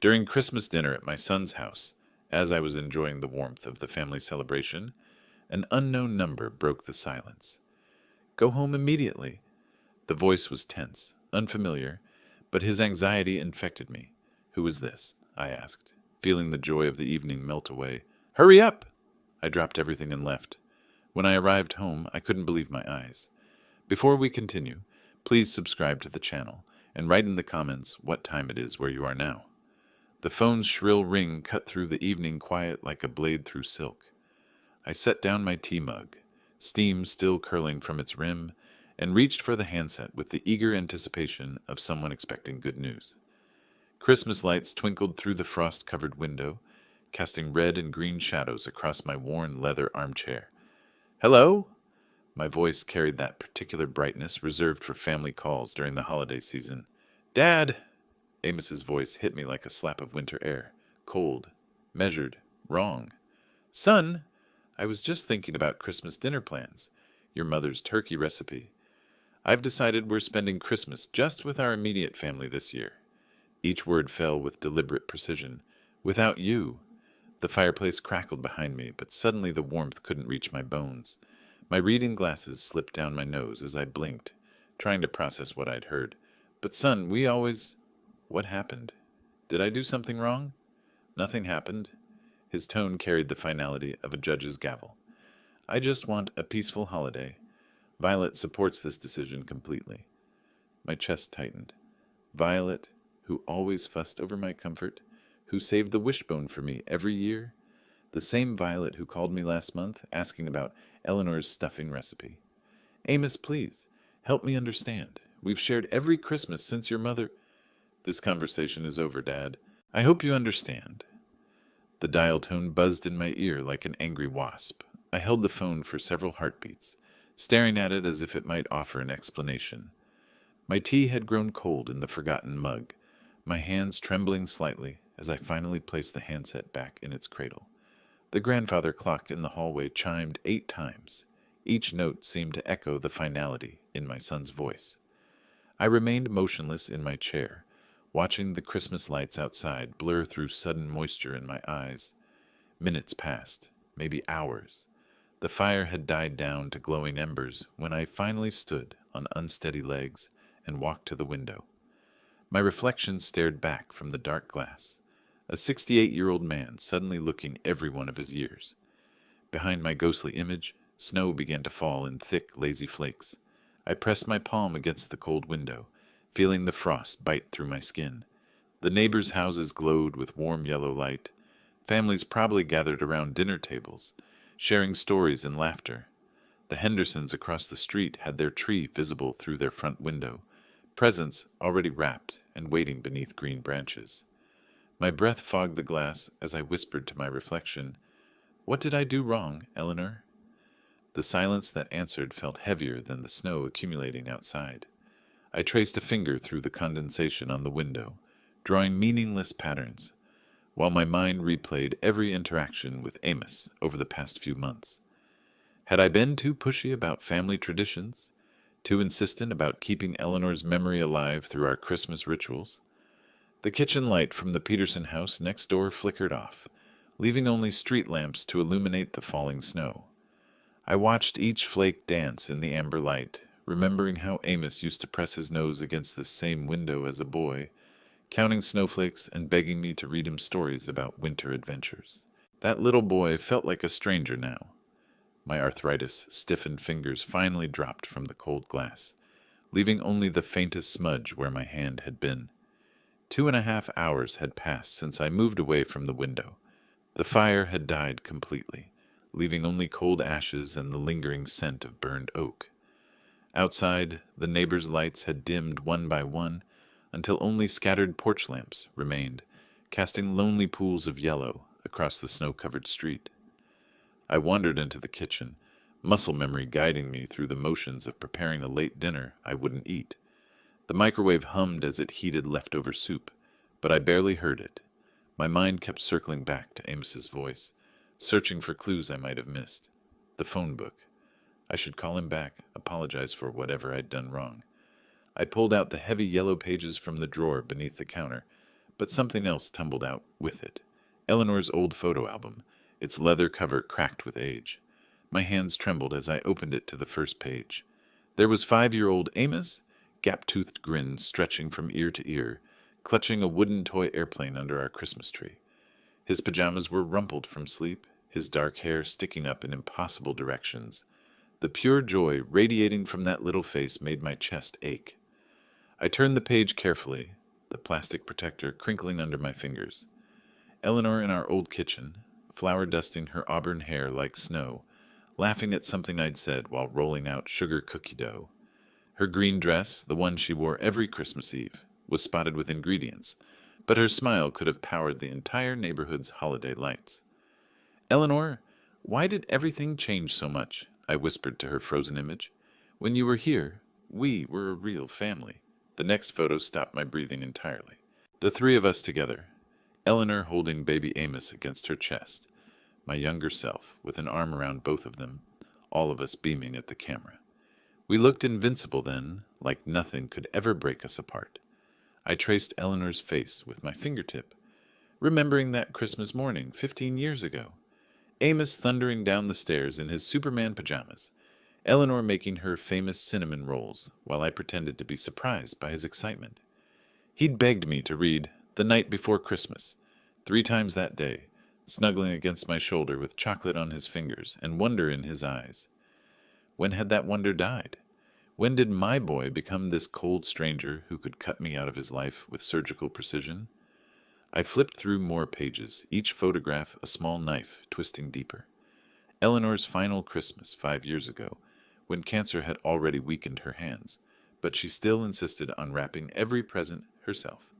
During Christmas dinner at my son's house, as I was enjoying the warmth of the family celebration, an unknown number broke the silence. Go home immediately. The voice was tense, unfamiliar, but his anxiety infected me. Who was this? I asked, feeling the joy of the evening melt away. Hurry up! I dropped everything and left. When I arrived home, I couldn't believe my eyes. Before we continue, please subscribe to the channel and write in the comments what time it is where you are now. The phone's shrill ring cut through the evening quiet like a blade through silk. I set down my tea mug, steam still curling from its rim, and reached for the handset with the eager anticipation of someone expecting good news. Christmas lights twinkled through the frost-covered window, casting red and green shadows across my worn leather armchair. Hello? My voice carried that particular brightness reserved for family calls during the holiday season. Dad! Amos's voice hit me like a slap of winter air. Cold, measured, wrong. Son, I was just thinking about Christmas dinner plans. Your mother's turkey recipe. I've decided we're spending Christmas just with our immediate family this year. Each word fell with deliberate precision. Without you. The fireplace crackled behind me, but suddenly the warmth couldn't reach my bones. My reading glasses slipped down my nose as I blinked, trying to process what I'd heard. But son, we always... What happened? Did I do something wrong? Nothing happened. His tone carried the finality of a judge's gavel. I just want a peaceful holiday. Violet supports this decision completely. My chest tightened. Violet, who always fussed over my comfort, who saved the wishbone for me every year, the same Violet who called me last month asking about Eleanor's stuffing recipe. Amos, please, help me understand. We've shared every Christmas since your mother... This conversation is over, Dad. I hope you understand. The dial tone buzzed in my ear like an angry wasp. I held the phone for several heartbeats, staring at it as if it might offer an explanation. My tea had grown cold in the forgotten mug, my hands trembling slightly as I finally placed the handset back in its cradle. The grandfather clock in the hallway chimed 8 times. Each note seemed to echo the finality in my son's voice. I remained motionless in my chair, watching the Christmas lights outside blur through sudden moisture in my eyes. Minutes passed, maybe hours. The fire had died down to glowing embers when I finally stood on unsteady legs and walked to the window. My reflection stared back from the dark glass, a 68-year-old man suddenly looking every one of his years. Behind my ghostly image, snow began to fall in thick, lazy flakes. I pressed my palm against the cold window, feeling the frost bite through my skin. The neighbors' houses glowed with warm yellow light. Families probably gathered around dinner tables, sharing stories and laughter. The Hendersons across the street had their tree visible through their front window, presents already wrapped and waiting beneath green branches. My breath fogged the glass as I whispered to my reflection, "What did I do wrong, Eleanor?" The silence that answered felt heavier than the snow accumulating outside. I traced a finger through the condensation on the window, drawing meaningless patterns, while my mind replayed every interaction with Amos over the past few months. Had I been too pushy about family traditions? Too insistent about keeping Eleanor's memory alive through our Christmas rituals? The kitchen light from the Peterson house next door flickered off, leaving only street lamps to illuminate the falling snow. I watched each flake dance in the amber light, remembering how Amos used to press his nose against this same window as a boy, counting snowflakes and begging me to read him stories about winter adventures. That little boy felt like a stranger now. My arthritis-stiffened fingers finally dropped from the cold glass, leaving only the faintest smudge where my hand had been. 2.5 hours had passed since I moved away from the window. The fire had died completely, leaving only cold ashes and the lingering scent of burned oak. Outside, the neighbors' lights had dimmed one by one until only scattered porch lamps remained, casting lonely pools of yellow across the snow-covered street. I wandered into the kitchen, muscle memory guiding me through the motions of preparing a late dinner I wouldn't eat. The microwave hummed as it heated leftover soup, but I barely heard it. My mind kept circling back to Amos's voice, searching for clues I might have missed. The phone book. I should call him back, apologize for whatever I'd done wrong. I pulled out the heavy yellow pages from the drawer beneath the counter, But something else tumbled out with it. Eleanor's old photo album, its leather cover cracked with age. My hands trembled as I opened it to the first page. There was 5-year-old Amos, gap-toothed grin stretching from ear to ear, clutching a wooden toy airplane under our Christmas tree. His pajamas were rumpled from sleep, his dark hair sticking up in impossible directions. The pure joy radiating from that little face made my chest ache. I turned the page carefully, the plastic protector crinkling under my fingers. Eleanor in our old kitchen, flour dusting her auburn hair like snow, laughing at something I'd said while rolling out sugar cookie dough. Her green dress, the one she wore every Christmas Eve, was spotted with ingredients, but her smile could have powered the entire neighborhood's holiday lights. "Eleanor, why did everything change so much?" I whispered to her frozen image. "When you were here, we were a real family." The next photo stopped my breathing entirely. The three of us together, Eleanor holding baby Amos against her chest, my younger self with an arm around both of them, all of us beaming at the camera. We looked invincible then, like nothing could ever break us apart. I traced Eleanor's face with my fingertip, remembering that Christmas morning 15 years ago. Amos thundering down the stairs in his Superman pajamas, Eleanor making her famous cinnamon rolls, while I pretended to be surprised by his excitement. He'd begged me to read The Night Before Christmas 3 times that day, snuggling against my shoulder with chocolate on his fingers and wonder in his eyes. When had that wonder died? When did my boy become this cold stranger who could cut me out of his life with surgical precision? I flipped through more pages, each photograph a small knife twisting deeper. Eleanor's final Christmas 5 years ago, when cancer had already weakened her hands, but she still insisted on wrapping every present herself.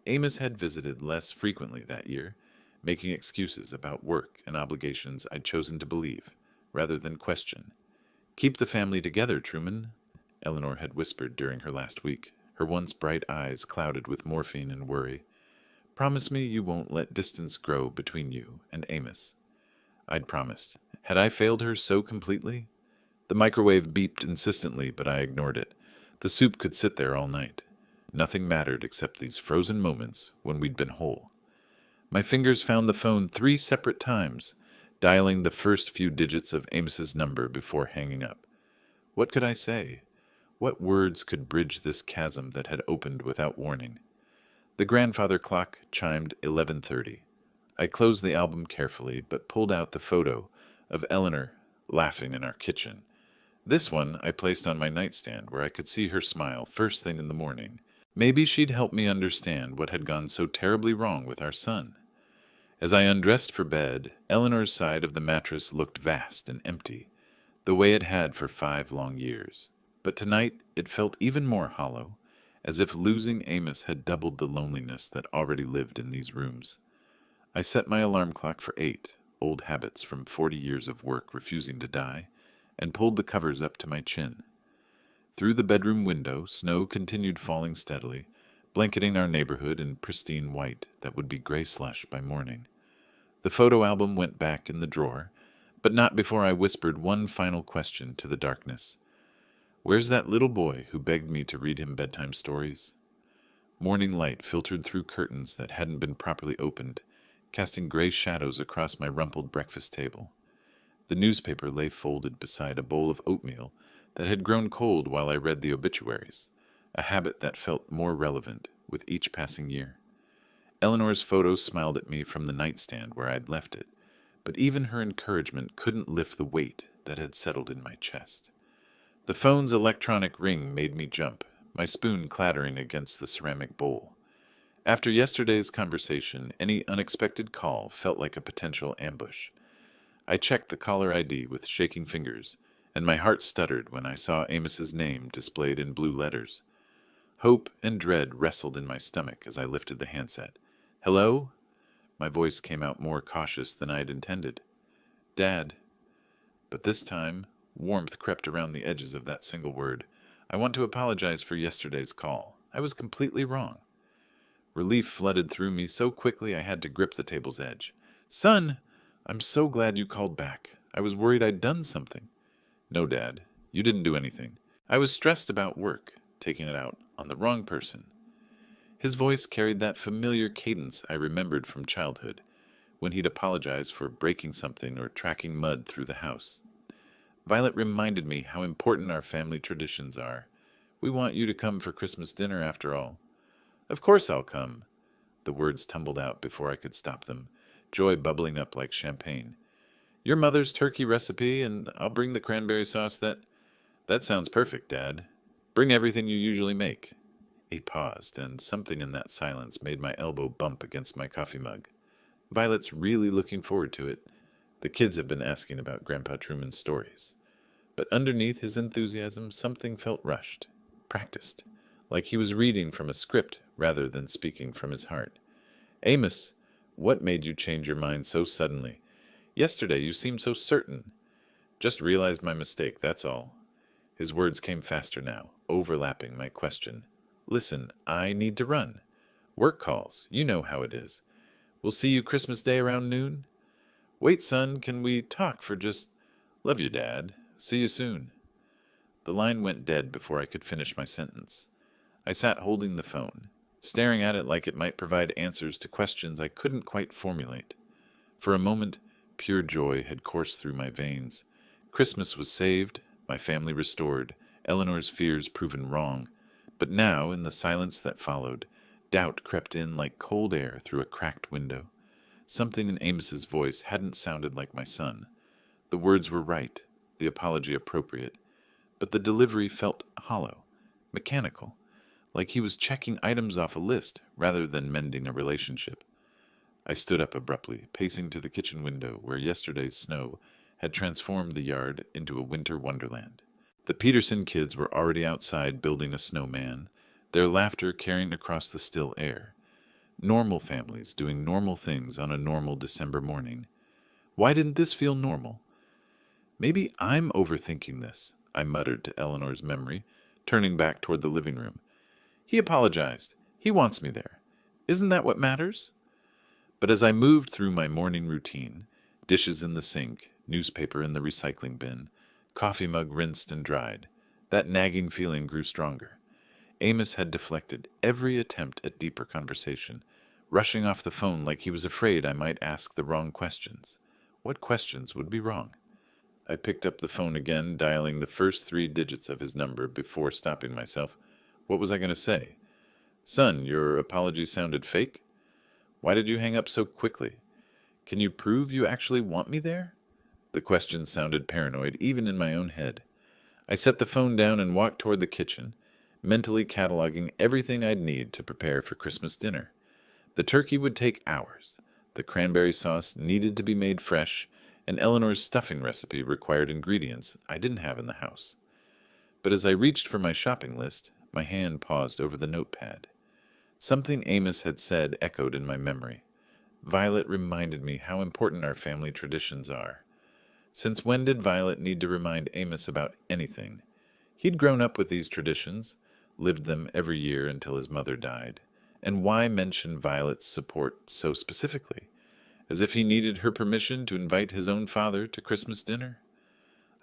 Amos had visited less frequently that year, making excuses about work and obligations I'd chosen to believe, rather than question. "Keep the family together, Truman," Eleanor had whispered during her last week, her once bright eyes clouded with morphine and worry. "Promise me you won't let distance grow between you and Amos." I'd promised. Had I failed her so completely? The microwave beeped insistently, but I ignored it. The soup could sit there all night. Nothing mattered except these frozen moments when we'd been whole. My fingers found the phone 3 separate times, dialing the first few digits of Amos's number before hanging up. What could I say? What words could bridge this chasm that had opened without warning? The grandfather clock chimed 11:30. I closed the album carefully, but pulled out the photo of Eleanor laughing in our kitchen. This one I placed on my nightstand where I could see her smile first thing in the morning. Maybe she'd help me understand what had gone so terribly wrong with our son. As I undressed for bed, Eleanor's side of the mattress looked vast and empty, the way it had for 5 long years. But tonight it felt even more hollow, as if losing Amos had doubled the loneliness that already lived in these rooms. I set my alarm clock for 8, old habits from 40 years of work refusing to die, and pulled the covers up to my chin. Through the bedroom window, snow continued falling steadily, blanketing our neighborhood in pristine white that would be gray slush by morning. The photo album went back in the drawer, but not before I whispered one final question to the darkness. "Where's that little boy who begged me to read him bedtime stories?" Morning light filtered through curtains that hadn't been properly opened, casting gray shadows across my rumpled breakfast table. The newspaper lay folded beside a bowl of oatmeal that had grown cold while I read the obituaries, a habit that felt more relevant with each passing year. Eleanor's photo smiled at me from the nightstand where I'd left it, but even her encouragement couldn't lift the weight that had settled in my chest. The phone's electronic ring made me jump, my spoon clattering against the ceramic bowl. After yesterday's conversation, any unexpected call felt like a potential ambush. I checked the caller ID with shaking fingers, and my heart stuttered when I saw Amos's name displayed in blue letters. Hope and dread wrestled in my stomach as I lifted the handset. "Hello?" My voice came out more cautious than I had intended. "Dad." But this time, warmth crept around the edges of that single word. "I want to apologize for yesterday's call. I was completely wrong." Relief flooded through me so quickly I had to grip the table's edge. "Son! I'm so glad you called back. I was worried I'd done something." "No, Dad. You didn't do anything. I was stressed about work, taking it out on the wrong person." His voice carried that familiar cadence I remembered from childhood, when he'd apologize for breaking something or tracking mud through the house. Violet reminded me how important our family traditions are. We want you to come for Christmas dinner after all. Of course I'll come. The words tumbled out before I could stop them, joy bubbling up like champagne. Your mother's turkey recipe, and I'll bring the cranberry sauce That sounds perfect, Dad. Bring everything you usually make. He paused, and something in that silence made my elbow bump against my coffee mug. Violet's really looking forward to it. The kids have been asking about Grandpa Truman's stories. But underneath his enthusiasm, something felt rushed, practiced, like he was reading from a script rather than speaking from his heart. Amos, what made you change your mind so suddenly? Yesterday you seemed so certain. Just realized my mistake, that's all. His words came faster now, overlapping my question. Listen, I need to run. Work calls, you know how it is. We'll see you Christmas Day around noon? Wait, son, can we talk for just... Love you, Dad. See you soon. The line went dead before I could finish my sentence. I sat holding the phone, staring at it like it might provide answers to questions I couldn't quite formulate. For a moment, pure joy had coursed through my veins. Christmas was saved, my family restored, Eleanor's fears proven wrong. But now, in the silence that followed, doubt crept in like cold air through a cracked window. Something in Amos's voice hadn't sounded like my son. The words were right, the apology appropriate, but the delivery felt hollow, mechanical, like he was checking items off a list rather than mending a relationship. I stood up abruptly, pacing to the kitchen window where yesterday's snow had transformed the yard into a winter wonderland. The Peterson kids were already outside building a snowman, their laughter carrying across the still air. Normal families doing normal things on a normal December morning. Why didn't this feel normal? Maybe I'm overthinking this, I muttered to Eleanor's memory, turning back toward the living room. He apologized. He wants me there. Isn't that what matters? But as I moved through my morning routine, dishes in the sink, newspaper in the recycling bin, coffee mug rinsed and dried, that nagging feeling grew stronger. Amos had deflected every attempt at deeper conversation, rushing off the phone like he was afraid I might ask the wrong questions. What questions would be wrong? I picked up the phone again, dialing the first 3 digits of his number before stopping myself. What was I going to say? Son, your apology sounded fake? Why did you hang up so quickly? Can you prove you actually want me there? The question sounded paranoid, even in my own head. I set the phone down and walked toward the kitchen, mentally cataloging everything I'd need to prepare for Christmas dinner. The turkey would take hours. The cranberry sauce needed to be made fresh, and Eleanor's stuffing recipe required ingredients I didn't have in the house. But as I reached for my shopping list, my hand paused over the notepad. Something Amos had said echoed in my memory. Violet reminded me how important our family traditions are. Since when did Violet need to remind Amos about anything? He'd grown up with these traditions, lived them every year until his mother died. And why mention Violet's support so specifically? As if he needed her permission to invite his own father to Christmas dinner?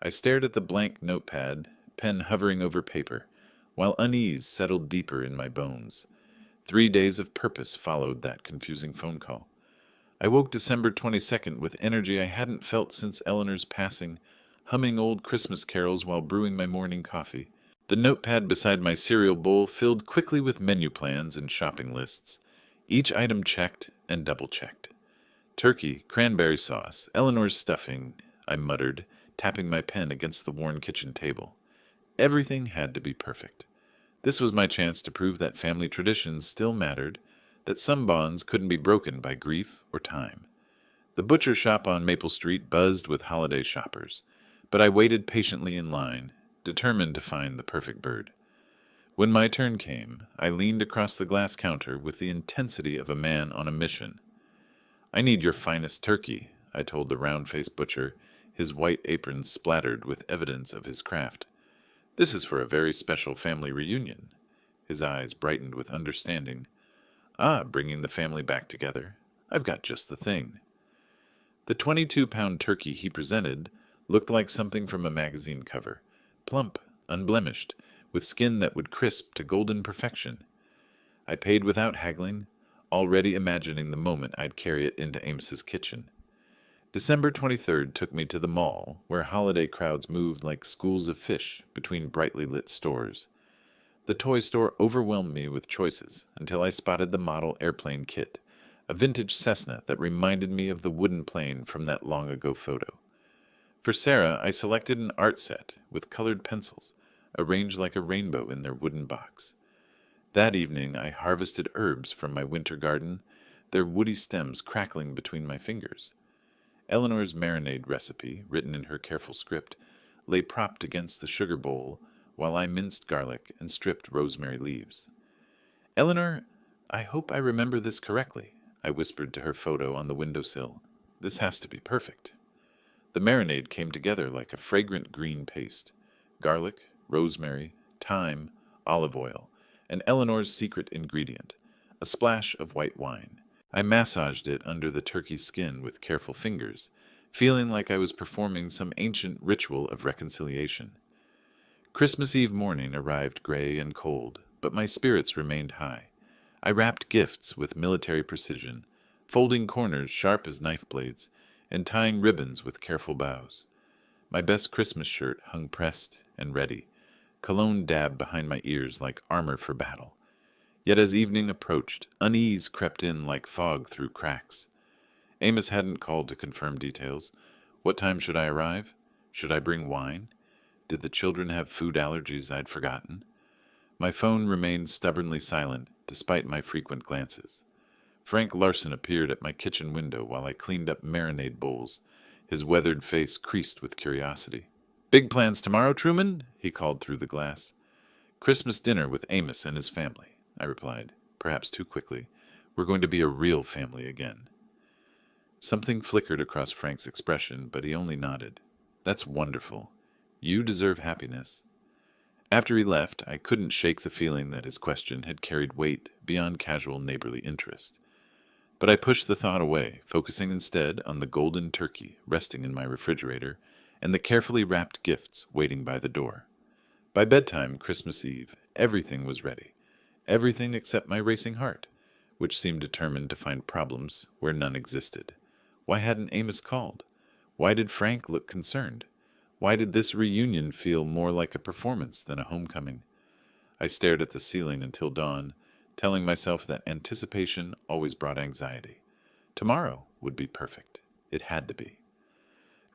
I stared at the blank notepad, pen hovering over paper, while unease settled deeper in my bones. 3 days of purpose followed that confusing phone call. I woke December 22nd with energy I hadn't felt since Eleanor's passing, humming old Christmas carols while brewing my morning coffee. The notepad beside my cereal bowl filled quickly with menu plans and shopping lists, each item checked and double-checked. Turkey, cranberry sauce, Eleanor's stuffing, I muttered, tapping my pen against the worn kitchen table. Everything had to be perfect. This was my chance to prove that family traditions still mattered, that some bonds couldn't be broken by grief or time. The butcher shop on Maple Street buzzed with holiday shoppers, but I waited patiently in line, determined to find the perfect bird. When my turn came, I leaned across the glass counter with the intensity of a man on a mission. I need your finest turkey, I told the round-faced butcher, his white apron splattered with evidence of his craft. This is for a very special family reunion. His eyes brightened with understanding. Ah, bringing the family back together. I've got just the thing. The 22-pound turkey he presented looked like something from a magazine cover, plump, unblemished, with skin that would crisp to golden perfection. I paid without haggling, already imagining the moment I'd carry it into Amos's kitchen. December 23rd took me to the mall, where holiday crowds moved like schools of fish between brightly lit stores. The toy store overwhelmed me with choices until I spotted the model airplane kit, a vintage Cessna that reminded me of the wooden plane from that long ago photo. For Sarah, I selected an art set with colored pencils, arranged like a rainbow in their wooden box. That evening, I harvested herbs from my winter garden, their woody stems crackling between my fingers. Eleanor's marinade recipe, written in her careful script, lay propped against the sugar bowl while I minced garlic and stripped rosemary leaves. Eleanor, I hope I remember this correctly, I whispered to her photo on the windowsill. This has to be perfect. The marinade came together like a fragrant green paste. Garlic, rosemary, thyme, olive oil, and Eleanor's secret ingredient, a splash of white wine. I massaged it under the turkey's skin with careful fingers, feeling like I was performing some ancient ritual of reconciliation. Christmas Eve morning arrived gray and cold, but my spirits remained high. I wrapped gifts with military precision, folding corners sharp as knife blades, and tying ribbons with careful bows. My best Christmas shirt hung pressed and ready, cologne dabbed behind my ears like armor for battle. Yet as evening approached, unease crept in like fog through cracks. Amos hadn't called to confirm details. What time should I arrive? Should I bring wine? Did the children have food allergies I'd forgotten? My phone remained stubbornly silent, despite my frequent glances. Frank Larson appeared at my kitchen window while I cleaned up marinade bowls, his weathered face creased with curiosity. "Big plans tomorrow, Truman?" he called through the glass. "Christmas dinner with Amos and his family," I replied, perhaps too quickly. "We're going to be a real family again." Something flickered across Frank's expression, but he only nodded. "That's wonderful. You deserve happiness." After he left, I couldn't shake the feeling that his question had carried weight beyond casual neighborly interest. But I pushed the thought away, focusing instead on the golden turkey resting in my refrigerator and the carefully wrapped gifts waiting by the door. By bedtime, Christmas Eve, everything was ready. Everything except my racing heart, which seemed determined to find problems where none existed. Why hadn't Amos called? Why did Frank look concerned? Why did this reunion feel more like a performance than a homecoming? I stared at the ceiling until dawn, telling myself that anticipation always brought anxiety. Tomorrow would be perfect. It had to be.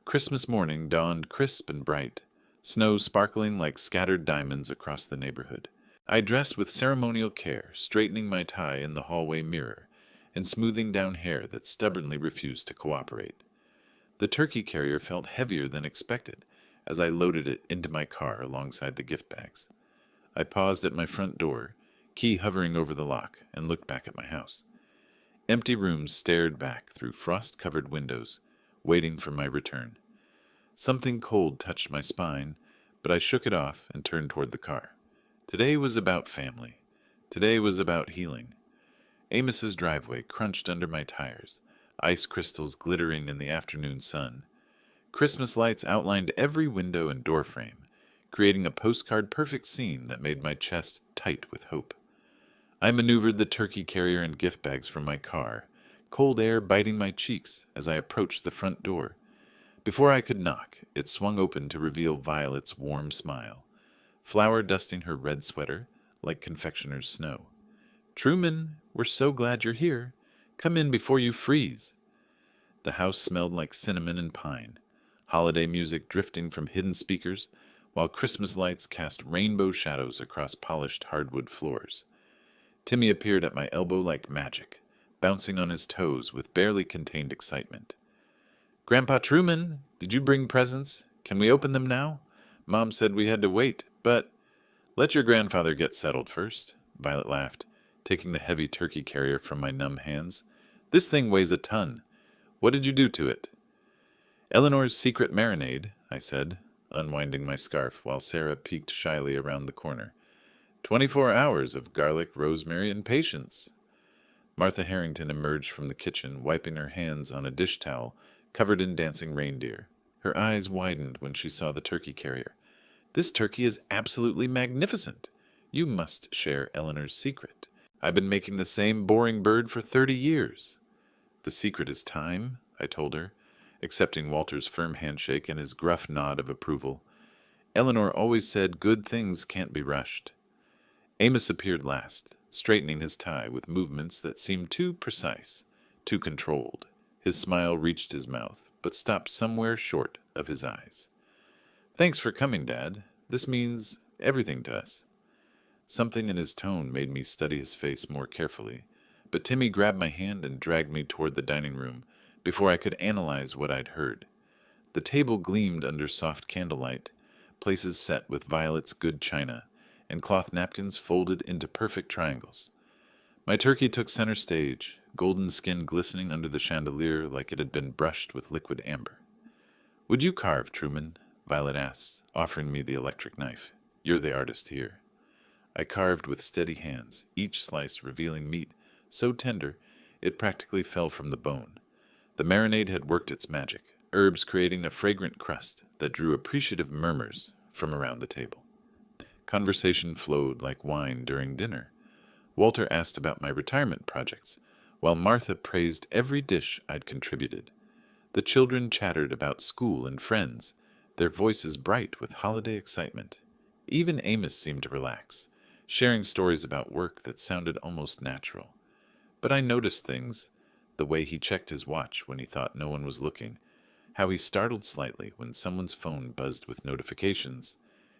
Christmas morning dawned crisp and bright, snow sparkling like scattered diamonds across the neighborhood. I dressed with ceremonial care, straightening my tie in the hallway mirror and smoothing down hair that stubbornly refused to cooperate. The turkey carrier felt heavier than expected as I loaded it into my car alongside the gift bags. I paused at my front door, key hovering over the lock, and looked back at my house. Empty rooms stared back through frost-covered windows, waiting for my return. Something cold touched my spine, but I shook it off and turned toward the car. Today was about family. Today was about healing. Amos's driveway crunched under my tires, ice crystals glittering in the afternoon sun. Christmas lights outlined every window and door frame, creating a postcard-perfect scene that made my chest tight with hope. I maneuvered the turkey carrier and gift bags from my car, cold air biting my cheeks as I approached the front door. Before I could knock, it swung open to reveal Violet's warm smile, flour dusting her red sweater like confectioner's snow. "Truman, we're so glad you're here. Come in before you freeze." The house smelled like cinnamon and pine, holiday music drifting from hidden speakers, while Christmas lights cast rainbow shadows across polished hardwood floors. Timmy appeared at my elbow like magic, bouncing on his toes with barely contained excitement. "Grandpa Truman, did you bring presents? Can we open them now? Mom said we had to wait, but—" "Let your grandfather get settled first," Violet laughed, taking the heavy turkey carrier from my numb hands. "This thing weighs a ton. What did you do to it?" "Eleanor's secret marinade," I said, unwinding my scarf while Sarah peeked shyly around the corner. 24 hours of garlic, rosemary, and patience." Martha Harrington emerged from the kitchen, wiping her hands on a dish towel covered in dancing reindeer. Her eyes widened when she saw the turkey carrier. "This turkey is absolutely magnificent. You must share Eleanor's secret." I've been making the same boring bird for 30 years. The secret is time, I told her, accepting Walter's firm handshake and his gruff nod of approval. Eleanor always said good things can't be rushed. Amos appeared last, straightening his tie with movements that seemed too precise, too controlled. His smile reached his mouth, but stopped somewhere short of his eyes. Thanks for coming, Dad. This means everything to us. Something in his tone made me study his face more carefully, but Timmy grabbed my hand and dragged me toward the dining room before I could analyze what I'd heard. The table gleamed under soft candlelight, places set with Violet's good china, and cloth napkins folded into perfect triangles. My turkey took center stage, golden skin glistening under the chandelier like it had been brushed with liquid amber. Would you carve, Truman? Violet asked, offering me the electric knife. You're the artist here. I carved with steady hands, each slice revealing meat so tender it practically fell from the bone. The marinade had worked its magic, herbs creating a fragrant crust that drew appreciative murmurs from around the table. Conversation flowed like wine during dinner. Walter asked about my retirement projects, while Martha praised every dish I'd contributed. The children chattered about school and friends, their voices bright with holiday excitement. Even Amos seemed to relax, sharing stories about work that sounded almost natural. But I noticed things, the way he checked his watch when he thought no one was looking, how he startled slightly when someone's phone buzzed with notifications.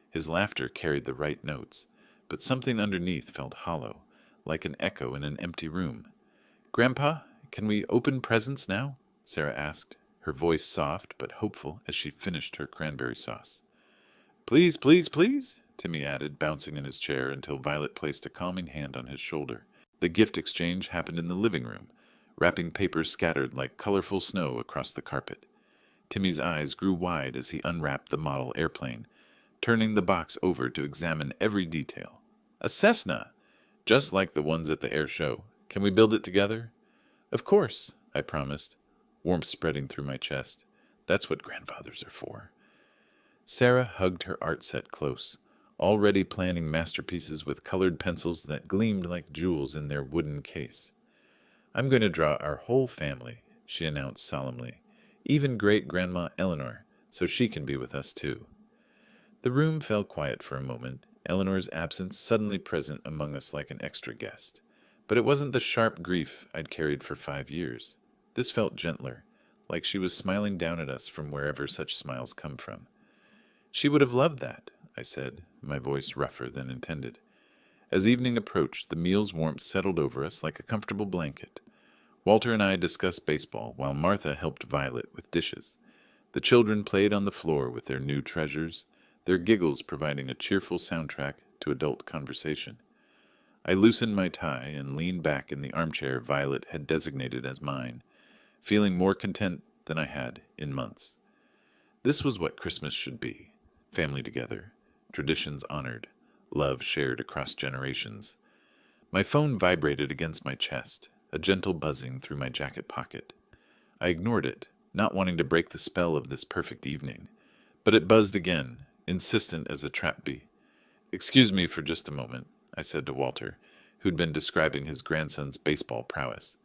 His laughter carried the right notes, but something underneath felt hollow, like an echo in an empty room. Grandpa, can we open presents now? Sarah asked, her voice soft but hopeful as she finished her cranberry sauce. Please, please, please, Timmy added, bouncing in his chair until Violet placed a calming hand on his shoulder. The gift exchange happened in the living room, wrapping paper scattered like colorful snow across the carpet. Timmy's eyes grew wide as he unwrapped the model airplane, turning the box over to examine every detail. A Cessna! Just like the ones at the air show. Can we build it together? Of course, I promised, warmth spreading through my chest. That's what grandfathers are for. Sarah hugged her art set close, already planning masterpieces with colored pencils that gleamed like jewels in their wooden case. I'm going to draw our whole family, she announced solemnly, even great-grandma Eleanor, so she can be with us too. The room fell quiet for a moment, Eleanor's absence suddenly present among us like an extra guest. But it wasn't the sharp grief I'd carried for 5 years. This felt gentler, like she was smiling down at us from wherever such smiles come from. She would have loved that, I said, my voice rougher than intended. As evening approached, the meal's warmth settled over us like a comfortable blanket. Walter and I discussed baseball, while Martha helped Violet with dishes. The children played on the floor with their new treasures, their giggles providing a cheerful soundtrack to adult conversation. I loosened my tie and leaned back in the armchair Violet had designated as mine, feeling more content than I had in months. This was what Christmas should be: family together, traditions honored, love shared across generations. My phone vibrated against my chest, a gentle buzzing through my jacket pocket. I ignored it, not wanting to break the spell of this perfect evening. But it buzzed again, insistent as a trap bee. Excuse me for just a moment, I said to Walter, who'd been describing his grandson's baseball prowess.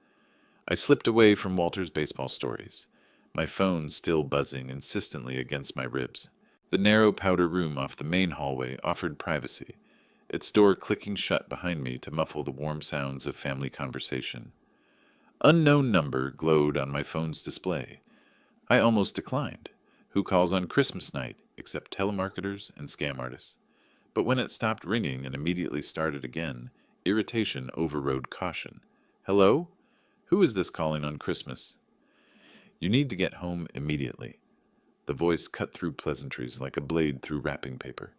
I slipped away from Walter's baseball stories, my phone still buzzing insistently against my ribs. The narrow powder room off the main hallway offered privacy, its door clicking shut behind me to muffle the warm sounds of family conversation. Unknown number glowed on my phone's display. I almost declined. Who calls on Christmas night except telemarketers and scam artists? But when it stopped ringing and immediately started again, irritation overrode caution. Hello? Who is this calling on Christmas? You need to get home immediately. The voice cut through pleasantries like a blade through wrapping paper.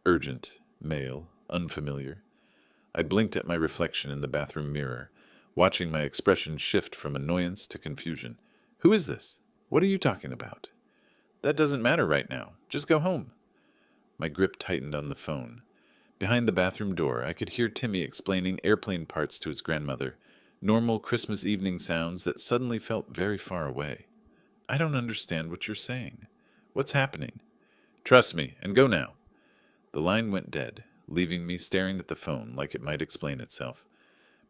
Urgent, male, unfamiliar. I blinked at my reflection in the bathroom mirror, watching my expression shift from annoyance to confusion. Who is this? What are you talking about? That doesn't matter right now. Just go home. My grip tightened on the phone. Behind the bathroom door, I could hear Timmy explaining airplane parts to his grandmother, normal Christmas evening sounds that suddenly felt very far away. I don't understand what you're saying. What's happening? Trust me, and go now. The line went dead, leaving me staring at the phone like it might explain itself.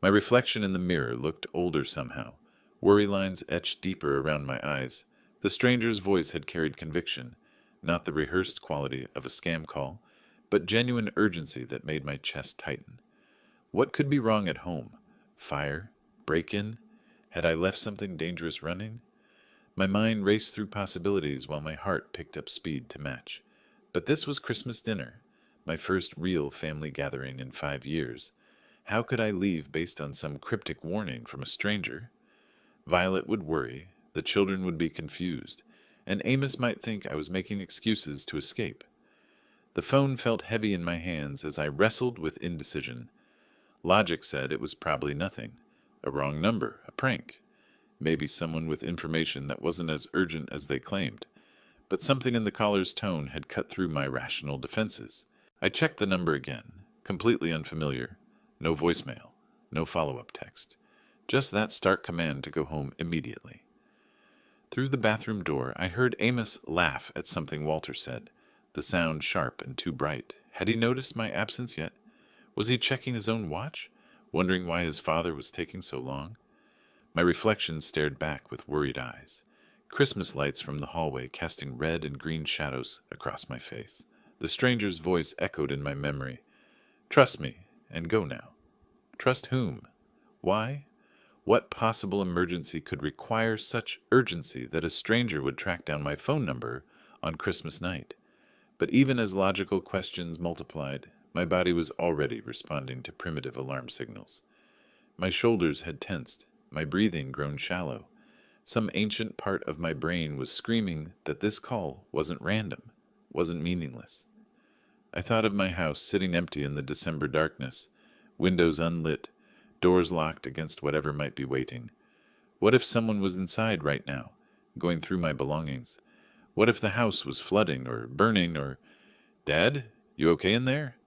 My reflection in the mirror looked older somehow, worry lines etched deeper around my eyes. The stranger's voice had carried conviction, not the rehearsed quality of a scam call, but genuine urgency that made my chest tighten. What could be wrong at home? Fire? Break-in? Had I left something dangerous running? My mind raced through possibilities while my heart picked up speed to match. But this was Christmas dinner, my first real family gathering in 5 years. How could I leave based on some cryptic warning from a stranger? Violet would worry, the children would be confused, and Amos might think I was making excuses to escape. The phone felt heavy in my hands as I wrestled with indecision. Logic said it was probably nothing. A wrong number, a prank. Maybe someone with information that wasn't as urgent as they claimed. But something in the caller's tone had cut through my rational defenses. I checked the number again, completely unfamiliar. No voicemail, no follow-up text. Just that stark command to go home immediately. Through the bathroom door, I heard Amos laugh at something Walter said, the sound sharp and too bright. Had he noticed my absence yet? Was he checking his own watch, wondering why his father was taking so long? My reflection stared back with worried eyes. Christmas lights from the hallway casting red and green shadows across my face. The stranger's voice echoed in my memory. Trust me, and go now. Trust whom? Why? What possible emergency could require such urgency that a stranger would track down my phone number on Christmas night? But even as logical questions multiplied, my body was already responding to primitive alarm signals. My shoulders had tensed, my breathing grown shallow. Some ancient part of my brain was screaming that this call wasn't random, wasn't meaningless. I thought of my house sitting empty in the December darkness, windows unlit, doors locked against whatever might be waiting. What if someone was inside right now, going through my belongings? What if the house was flooding or burning or... Dad, you okay in there?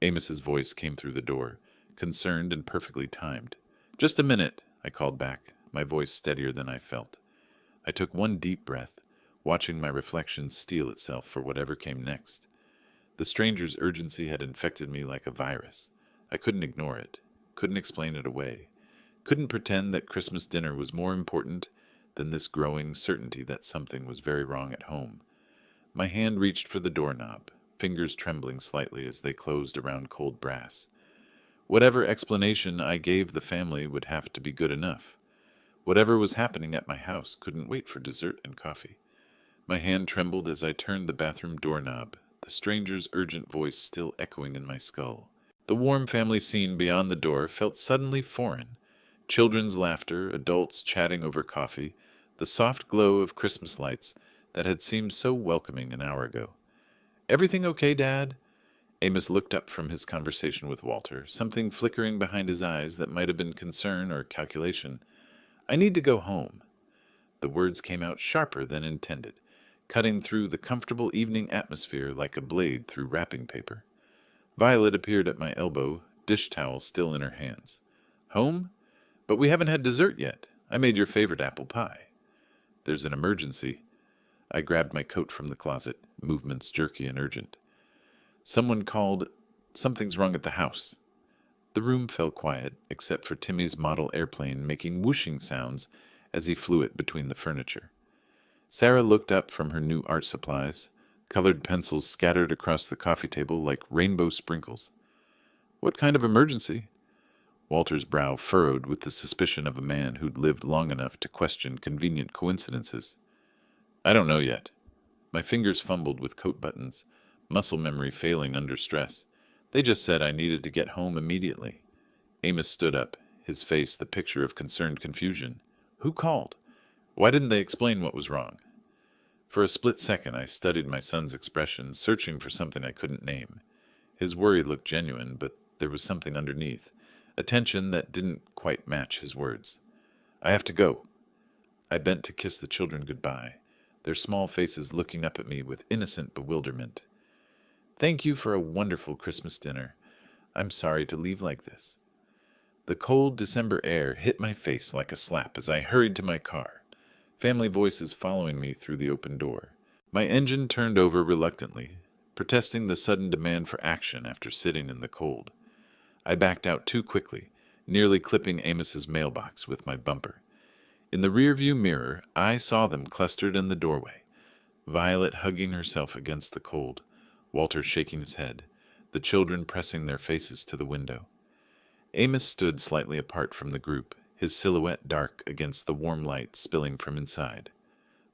Amos's voice came through the door, concerned and perfectly timed. Just a minute, I called back, my voice steadier than I felt. I took one deep breath, watching my reflection steel itself for whatever came next. The stranger's urgency had infected me like a virus. I couldn't ignore it, couldn't explain it away, couldn't pretend that Christmas dinner was more important than this growing certainty that something was very wrong at home. My hand reached for the doorknob, fingers trembling slightly as they closed around cold brass. Whatever explanation I gave the family would have to be good enough. Whatever was happening at my house couldn't wait for dessert and coffee. My hand trembled as I turned the bathroom doorknob, the stranger's urgent voice still echoing in my skull. The warm family scene beyond the door felt suddenly foreign. Children's laughter, adults chatting over coffee, the soft glow of Christmas lights that had seemed so welcoming an hour ago. Everything okay, Dad? Amos looked up from his conversation with Walter, something flickering behind his eyes that might have been concern or calculation. I need to go home. The words came out sharper than intended, cutting through the comfortable evening atmosphere like a blade through wrapping paper. Violet appeared at my elbow, dish towel still in her hands. Home? But we haven't had dessert yet. I made your favorite apple pie. There's an emergency. I grabbed my coat from the closet, movements jerky and urgent. Someone called. Something's wrong at the house. The room fell quiet, except for Timmy's model airplane making whooshing sounds as he flew it between the furniture. Sarah looked up from her new art supplies, colored pencils scattered across the coffee table like rainbow sprinkles. What kind of emergency? Walter's brow furrowed with the suspicion of a man who'd lived long enough to question convenient coincidences. I don't know yet. My fingers fumbled with coat buttons, muscle memory failing under stress. They just said I needed to get home immediately. Amos stood up, his face the picture of concerned confusion. Who called? Why didn't they explain what was wrong? For a split second I studied my son's expression, searching for something I couldn't name. His worry looked genuine, but there was something underneath, a tension that didn't quite match his words. I have to go. I bent to kiss the children goodbye, their small faces looking up at me with innocent bewilderment. Thank you for a wonderful Christmas dinner. I'm sorry to leave like this. The cold December air hit my face like a slap as I hurried to my car, family voices following me through the open door. My engine turned over reluctantly, protesting the sudden demand for action after sitting in the cold. I backed out too quickly, nearly clipping Amos's mailbox with my bumper. In the rearview mirror, I saw them clustered in the doorway, Violet hugging herself against the cold, Walter shaking his head, the children pressing their faces to the window. Amos stood slightly apart from the group, his silhouette dark against the warm light spilling from inside.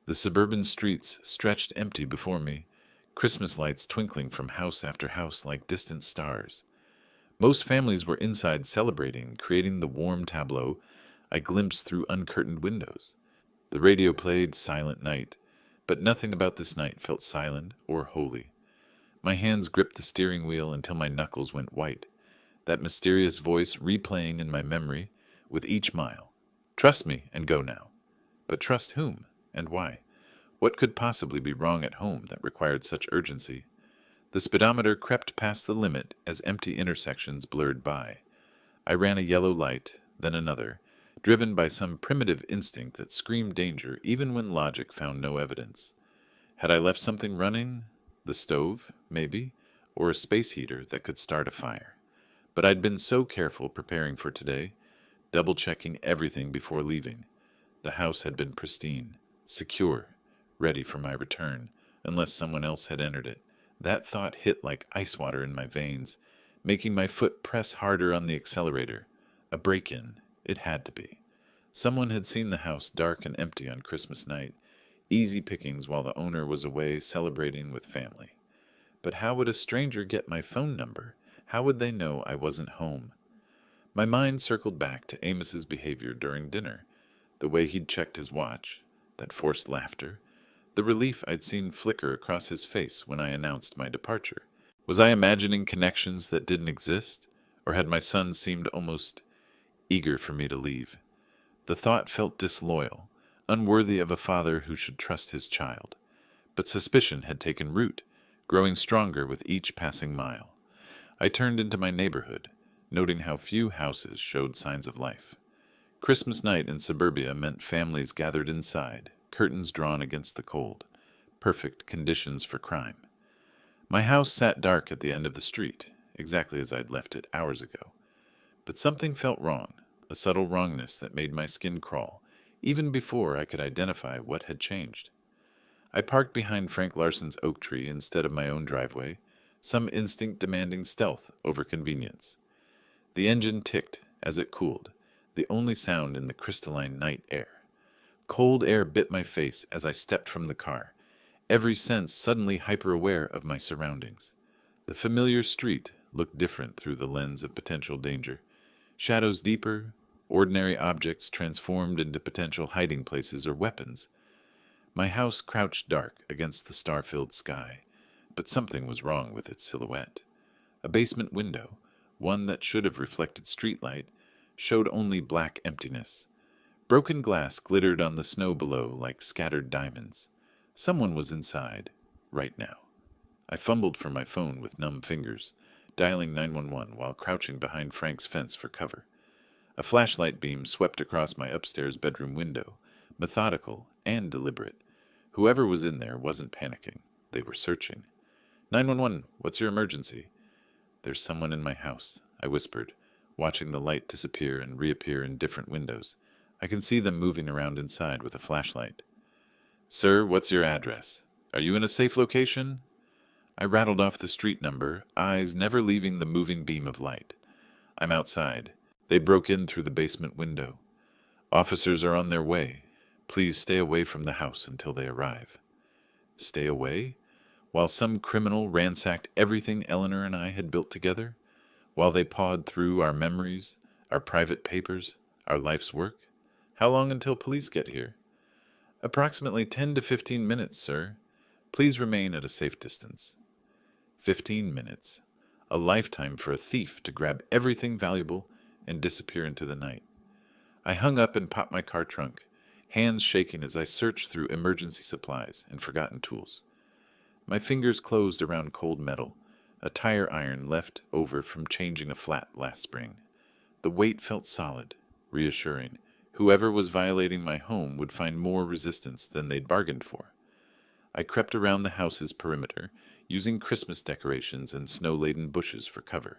The suburban streets stretched empty before me, Christmas lights twinkling from house after house like distant stars. Most families were inside celebrating, creating the warm tableau I glimpsed through uncurtained windows. The radio played Silent Night, but nothing about this night felt silent or holy. My hands gripped the steering wheel until my knuckles went white, that mysterious voice replaying in my memory with each mile. Trust me and go now. But trust whom and why? What could possibly be wrong at home that required such urgency? The speedometer crept past the limit as empty intersections blurred by. I ran a yellow light, then another, driven by some primitive instinct that screamed danger even when logic found no evidence. Had I left something running? The stove, maybe, or a space heater that could start a fire. But I'd been so careful preparing for today, double-checking everything before leaving. The house had been pristine, secure, ready for my return, unless someone else had entered it. That thought hit like ice water in my veins, making my foot press harder on the accelerator. A break-in. It had to be. Someone had seen the house dark and empty on Christmas night, easy pickings while the owner was away celebrating with family. But how would a stranger get my phone number? How would they know I wasn't home? My mind circled back to Amos's behavior during dinner, the way he'd checked his watch, that forced laughter, the relief I'd seen flicker across his face when I announced my departure. Was I imagining connections that didn't exist, or had my son seemed almost eager for me to leave? The thought felt disloyal, unworthy of a father who should trust his child. But suspicion had taken root, growing stronger with each passing mile. I turned into my neighborhood, noting how few houses showed signs of life. Christmas night in suburbia meant families gathered inside, curtains drawn against the cold, perfect conditions for crime. My house sat dark at the end of the street, exactly as I'd left it hours ago. But something felt wrong, a subtle wrongness that made my skin crawl, even before I could identify what had changed. I parked behind Frank Larson's oak tree instead of my own driveway, some instinct demanding stealth over convenience. The engine ticked as it cooled, the only sound in the crystalline night air. Cold air bit my face as I stepped from the car, every sense suddenly hyper-aware of my surroundings. The familiar street looked different through the lens of potential danger. Shadows deeper, ordinary objects transformed into potential hiding places or weapons. My house crouched dark against the star-filled sky, but something was wrong with its silhouette. A basement window, one that should have reflected streetlight, showed only black emptiness. Broken glass glittered on the snow below like scattered diamonds. Someone was inside, right now. I fumbled for my phone with numb fingers, dialing 911 while crouching behind Frank's fence for cover. A flashlight beam swept across my upstairs bedroom window, methodical and deliberate. Whoever was in there wasn't panicking. They were searching. 911, what's your emergency? There's someone in my house, I whispered, watching the light disappear and reappear in different windows. I can see them moving around inside with a flashlight. Sir, what's your address? Are you in a safe location? I rattled off the street number, eyes never leaving the moving beam of light. I'm outside. They broke in through the basement window. Officers are on their way. Please stay away from the house until they arrive. Stay away? While some criminal ransacked everything Eleanor and I had built together? While they pawed through our memories, our private papers, our life's work? How long until police get here? Approximately 10 to 15 minutes, sir. Please remain at a safe distance. 15 minutes. A lifetime for a thief to grab everything valuable and disappear into the night. I hung up and popped my car trunk, hands shaking as I searched through emergency supplies and forgotten tools. My fingers closed around cold metal, a tire iron left over from changing a flat last spring. The weight felt solid, reassuring. Whoever was violating my home would find more resistance than they'd bargained for. I crept around the house's perimeter, using Christmas decorations and snow-laden bushes for cover.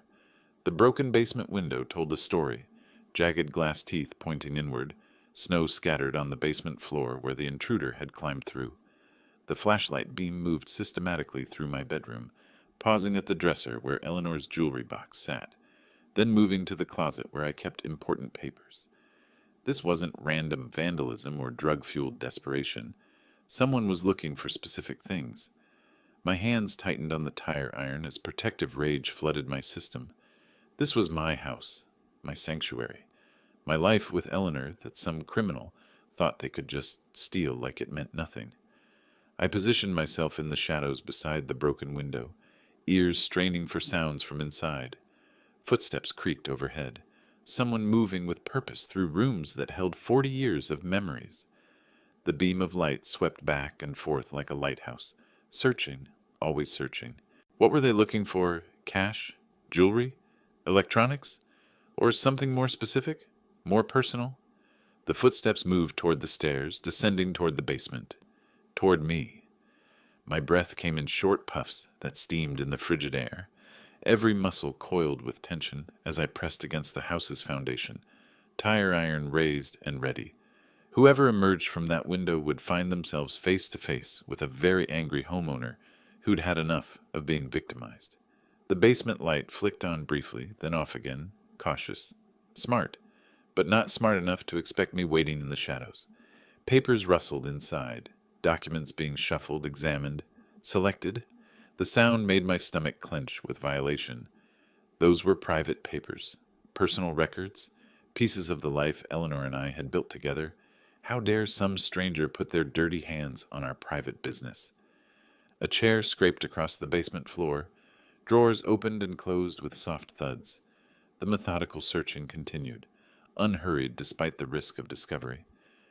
The broken basement window told a story, jagged glass teeth pointing inward, snow scattered on the basement floor where the intruder had climbed through. The flashlight beam moved systematically through my bedroom, pausing at the dresser where Eleanor's jewelry box sat, then moving to the closet where I kept important papers. This wasn't random vandalism or drug-fueled desperation. Someone was looking for specific things. My hands tightened on the tire iron as protective rage flooded my system. This was my house, my sanctuary, my life with Eleanor that some criminal thought they could just steal like it meant nothing. I positioned myself in the shadows beside the broken window, ears straining for sounds from inside. Footsteps creaked overhead, someone moving with purpose through rooms that held 40 years of memories. The beam of light swept back and forth like a lighthouse, searching, always searching. What were they looking for? Cash? Jewelry? Electronics? Or something more specific? More personal? The footsteps moved toward the stairs, descending toward the basement. Toward me. My breath came in short puffs that steamed in the frigid air. Every muscle coiled with tension as I pressed against the house's foundation, tire iron raised and ready. Whoever emerged from that window would find themselves face to face with a very angry homeowner who'd had enough of being victimized. The basement light flicked on briefly, then off again, cautious, smart, but not smart enough to expect me waiting in the shadows. Papers rustled inside, documents being shuffled, examined, selected. The sound made my stomach clench with violation. Those were private papers, personal records, pieces of the life Eleanor and I had built together. How dare some stranger put their dirty hands on our private business? A chair scraped across the basement floor. Drawers opened and closed with soft thuds. The methodical searching continued, unhurried despite the risk of discovery.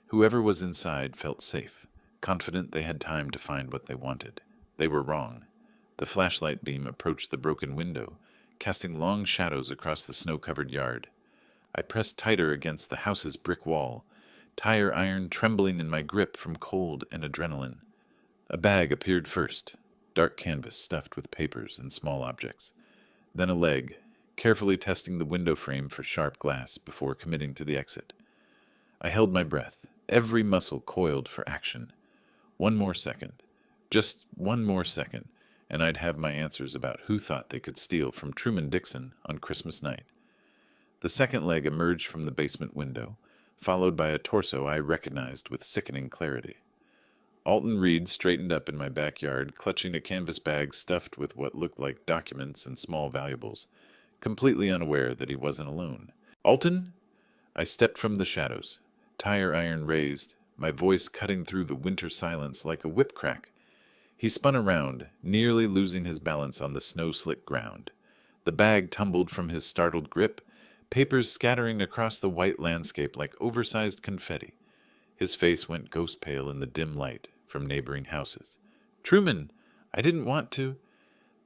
Whoever was inside felt safe, confident they had time to find what they wanted. They were wrong. The flashlight beam approached the broken window, casting long shadows across the snow-covered yard. I pressed tighter against the house's brick wall, tire iron trembling in my grip from cold and adrenaline. A bag appeared first, dark canvas stuffed with papers and small objects. Then a leg, carefully testing the window frame for sharp glass before committing to the exit. I held my breath, every muscle coiled for action. One more second, just one more second, and I'd have my answers about who thought they could steal from Truman Dixon on Christmas night. The second leg emerged from the basement window, followed by a torso I recognized with sickening clarity. Alton Reed straightened up in my backyard, clutching a canvas bag stuffed with what looked like documents and small valuables, completely unaware that he wasn't alone. "Alton?" I stepped from the shadows, tire iron raised, my voice cutting through the winter silence like a whip crack. He spun around, nearly losing his balance on the snow-slick ground. The bag tumbled from his startled grip, papers scattering across the white landscape like oversized confetti. His face went ghost-pale in the dim light from neighboring houses. "Truman, I didn't want to."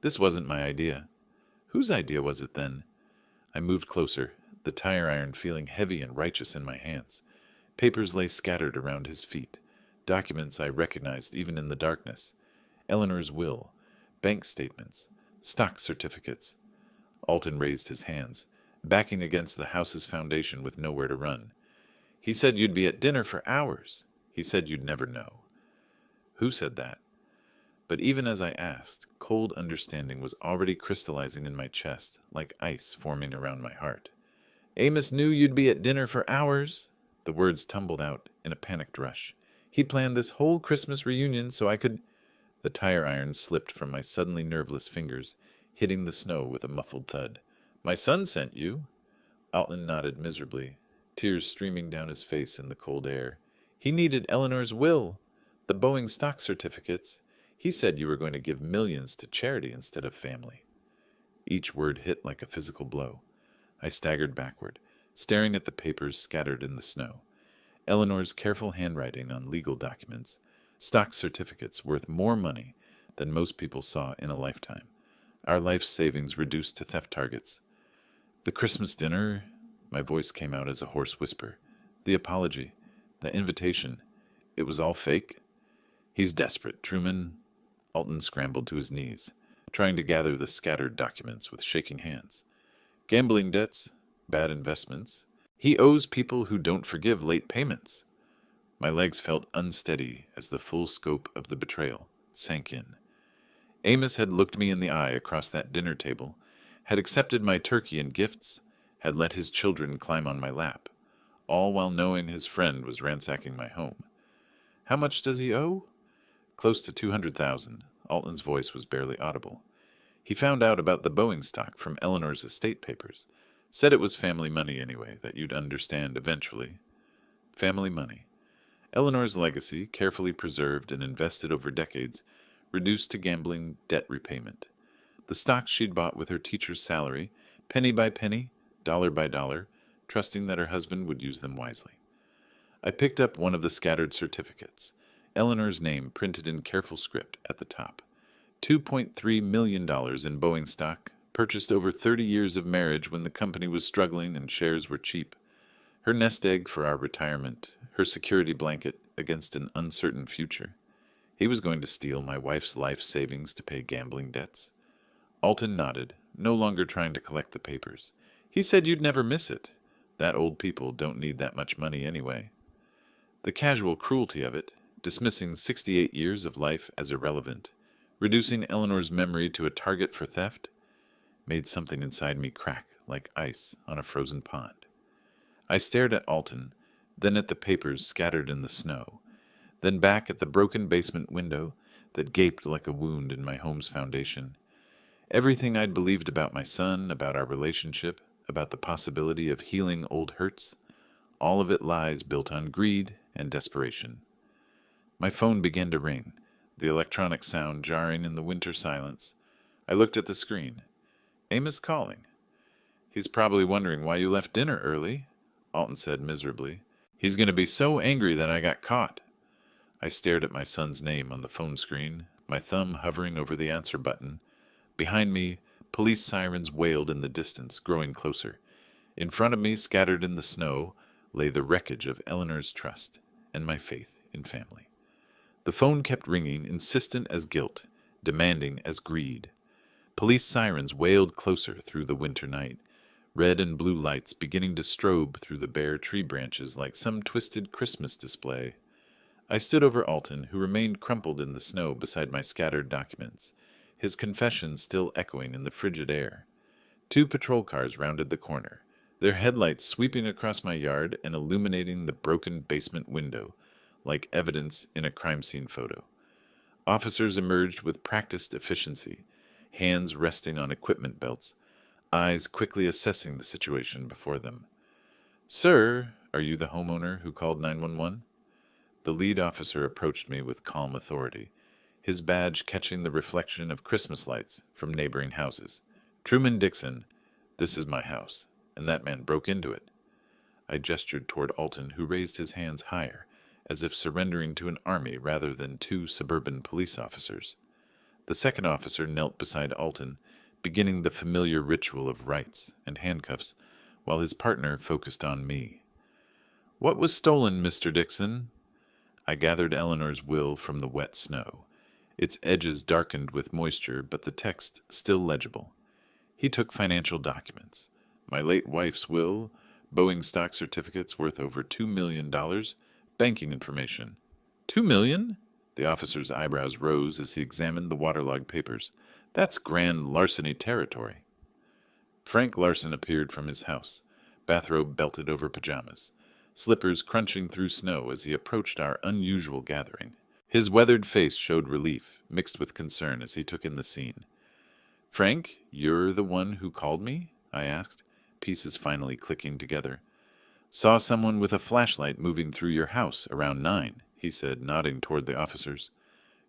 This wasn't my idea. Whose idea was it then? I moved closer, the tire iron feeling heavy and righteous in my hands. Papers lay scattered around his feet, documents I recognized even in the darkness. Eleanor's will, bank statements, stock certificates. Alton raised his hands, backing against the house's foundation with nowhere to run. "He said you'd be at dinner for hours. He said you'd never know." Who said that? But even as I asked, cold understanding was already crystallizing in my chest, like ice forming around my heart. "Amos knew you'd be at dinner for hours." The words tumbled out in a panicked rush. "He'd planned this whole Christmas reunion so I could—" The tire iron slipped from my suddenly nerveless fingers, hitting the snow with a muffled thud. "My son sent you?" Alton nodded miserably, tears streaming down his face in the cold air. "He needed Eleanor's will, the Boeing stock certificates. He said you were going to give millions to charity instead of family." Each word hit like a physical blow. I staggered backward, staring at the papers scattered in the snow. Eleanor's careful handwriting on legal documents, stock certificates worth more money than most people saw in a lifetime. Our life savings reduced to theft targets. The Christmas dinner, my voice came out as a hoarse whisper. The apology, the invitation, it was all fake? "He's desperate, Truman." Alton scrambled to his knees, trying to gather the scattered documents with shaking hands. "Gambling debts, bad investments, He owes people who don't forgive late payments. My legs felt unsteady as the full scope of the betrayal sank in. Amos had looked me in the eye across that dinner table, had accepted my turkey and gifts, had let his children climb on my lap, all while knowing his friend was ransacking my home. How much does he owe? Close to 200,000. Alton's voice was barely audible. He found out about the Boeing stock from Eleanor's estate papers. Said it was family money anyway, that you'd understand eventually. Family money. Eleanor's legacy, carefully preserved and invested over decades, reduced to gambling debt repayment. The stocks she'd bought with her teacher's salary, penny by penny, dollar by dollar, trusting that her husband would use them wisely. I picked up one of the scattered certificates, Eleanor's name printed in careful script at the top. $2.3 million in Boeing stock, purchased over 30 years of marriage when the company was struggling and shares were cheap. Her nest egg for our retirement, her security blanket against an uncertain future. He was going to steal my wife's life savings to pay gambling debts. Alton nodded, no longer trying to collect the papers. He said you'd never miss it. That old people don't need that much money anyway. The casual cruelty of it, dismissing 68 years of life as irrelevant, reducing Eleanor's memory to a target for theft, made something inside me crack like ice on a frozen pond. I stared at Alton, then at the papers scattered in the snow, then back at the broken basement window that gaped like a wound in my home's foundation. Everything I'd believed about my son, about our relationship, about the possibility of healing old hurts, all of it lies built on greed and desperation. My phone began to ring, the electronic sound jarring in the winter silence. I looked at the screen. Amos calling. He's probably wondering why you left dinner early, Alton said miserably. He's going to be so angry that I got caught. I stared at my son's name on the phone screen, my thumb hovering over the answer button. Behind me, police sirens wailed in the distance, growing closer. In front of me, scattered in the snow, lay the wreckage of Eleanor's trust and my faith in family. The phone kept ringing, insistent as guilt, demanding as greed. Police sirens wailed closer through the winter night, red and blue lights beginning to strobe through the bare tree branches like some twisted Christmas display. I stood over Alton, who remained crumpled in the snow beside my scattered documents, his confession still echoing in the frigid air. 2 patrol cars rounded the corner, their headlights sweeping across my yard and illuminating the broken basement window, like evidence in a crime scene photo. Officers emerged with practiced efficiency, hands resting on equipment belts, eyes quickly assessing the situation before them. "Sir, are you the homeowner who called 911? The lead officer approached me with calm authority, his badge catching the reflection of Christmas lights from neighboring houses. "Truman Dixon, this is my house, and that man broke into it." I gestured toward Alton, who raised his hands higher, as if surrendering to an army rather than 2 suburban police officers. The second officer knelt beside Alton, beginning the familiar ritual of rights and handcuffs, while his partner focused on me. "What was stolen, Mr. Dixon?" I gathered Eleanor's will from the wet snow, its edges darkened with moisture, but the text still legible. He took financial documents. My late wife's will, Boeing stock certificates worth over $2 million, banking information. $2 million? The officer's eyebrows rose as he examined the waterlogged papers. That's grand larceny territory. Frank Larson appeared from his house, bathrobe belted over pajamas, slippers crunching through snow as he approached our unusual gathering. His weathered face showed relief, mixed with concern as he took in the scene. "Frank, you're the one who called me?" I asked, pieces finally clicking together. "Saw someone with a flashlight moving through your house around 9, he said, nodding toward the officers.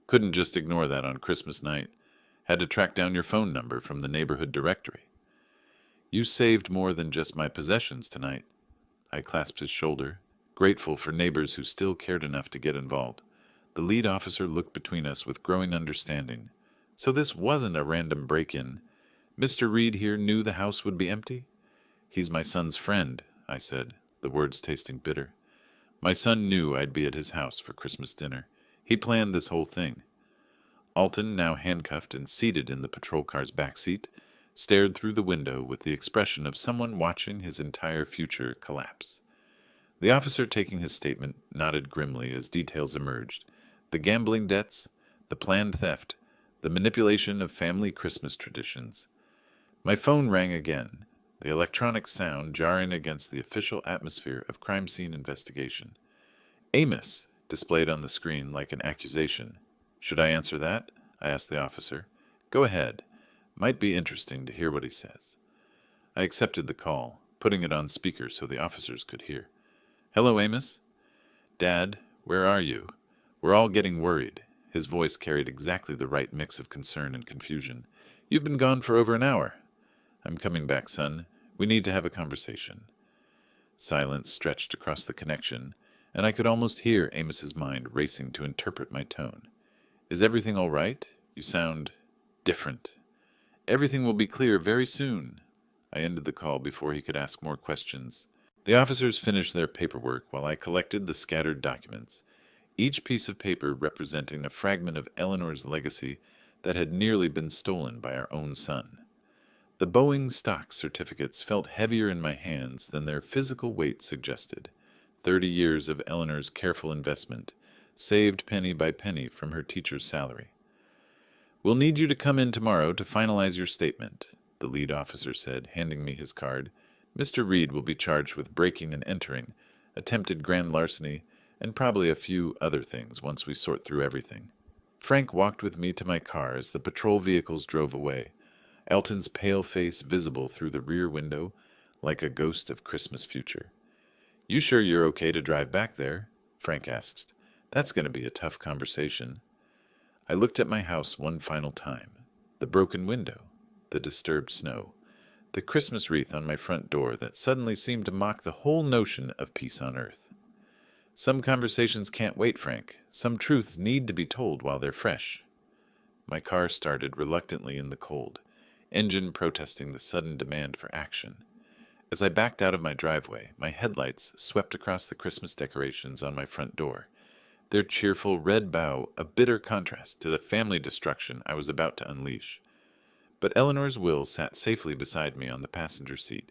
"Couldn't just ignore that on Christmas night. Had to track down your phone number from the neighborhood directory." "You saved more than just my possessions tonight." I clasped his shoulder, grateful for neighbors who still cared enough to get involved. The lead officer looked between us with growing understanding. "So this wasn't a random break-in. Mr. Reed here knew the house would be empty?" "He's my son's friend," I said, the words tasting bitter. "My son knew I'd be at his house for Christmas dinner. He planned this whole thing." Alton, now handcuffed and seated in the patrol car's back seat, stared through the window with the expression of someone watching his entire future collapse. The officer taking his statement nodded grimly as details emerged. The gambling debts, the planned theft, the manipulation of family Christmas traditions. My phone rang again, the electronic sound jarring against the official atmosphere of crime scene investigation. Amos, displayed on the screen like an accusation. Should I answer that? I asked the officer. Go ahead. Might be interesting to hear what he says. I accepted the call, putting it on speaker so the officers could hear. Hello, Amos? Dad, where are you? We're all getting worried. His voice carried exactly the right mix of concern and confusion. You've been gone for over an hour. I'm coming back, son. We need to have a conversation. Silence stretched across the connection, and I could almost hear Amos's mind racing to interpret my tone. Is everything all right? You sound different. Everything will be clear very soon. I ended the call before he could ask more questions. The officers finished their paperwork while I collected the scattered documents, each piece of paper representing a fragment of Eleanor's legacy that had nearly been stolen by our own son. The Boeing stock certificates felt heavier in my hands than their physical weight suggested. 30 years of Eleanor's careful investment, saved penny by penny from her teacher's salary. We'll need you to come in tomorrow to finalize your statement, the lead officer said, handing me his card. Mr. Reed will be charged with breaking and entering, attempted grand larceny, and probably a few other things once we sort through everything. Frank walked with me to my car as the patrol vehicles drove away, Elton's pale face visible through the rear window like a ghost of Christmas future. You sure you're okay to drive back there? Frank asked. That's going to be a tough conversation. I looked at my house one final time. The broken window, the disturbed snow, the Christmas wreath on my front door that suddenly seemed to mock the whole notion of peace on earth. Some conversations can't wait, Frank. Some truths need to be told while they're fresh. My car started reluctantly in the cold, engine protesting the sudden demand for action. As I backed out of my driveway, my headlights swept across the Christmas decorations on my front door, their cheerful red bow a bitter contrast to the family destruction I was about to unleash. But Eleanor's will sat safely beside me on the passenger seat,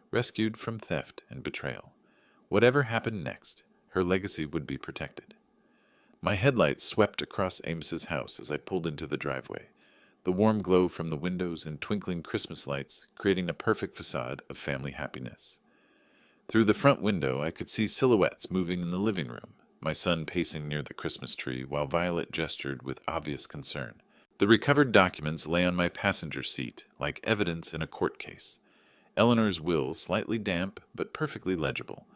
rescued from theft and betrayal. Whatever happened next, her legacy would be protected. My headlights swept across Amos's house as I pulled into the driveway, the warm glow from the windows and twinkling Christmas lights creating a perfect facade of family happiness. Through the front window, I could see silhouettes moving in the living room, my son pacing near the Christmas tree while Violet gestured with obvious concern. The recovered documents lay on my passenger seat, like evidence in a court case. Eleanor's will, slightly damp but perfectly legible.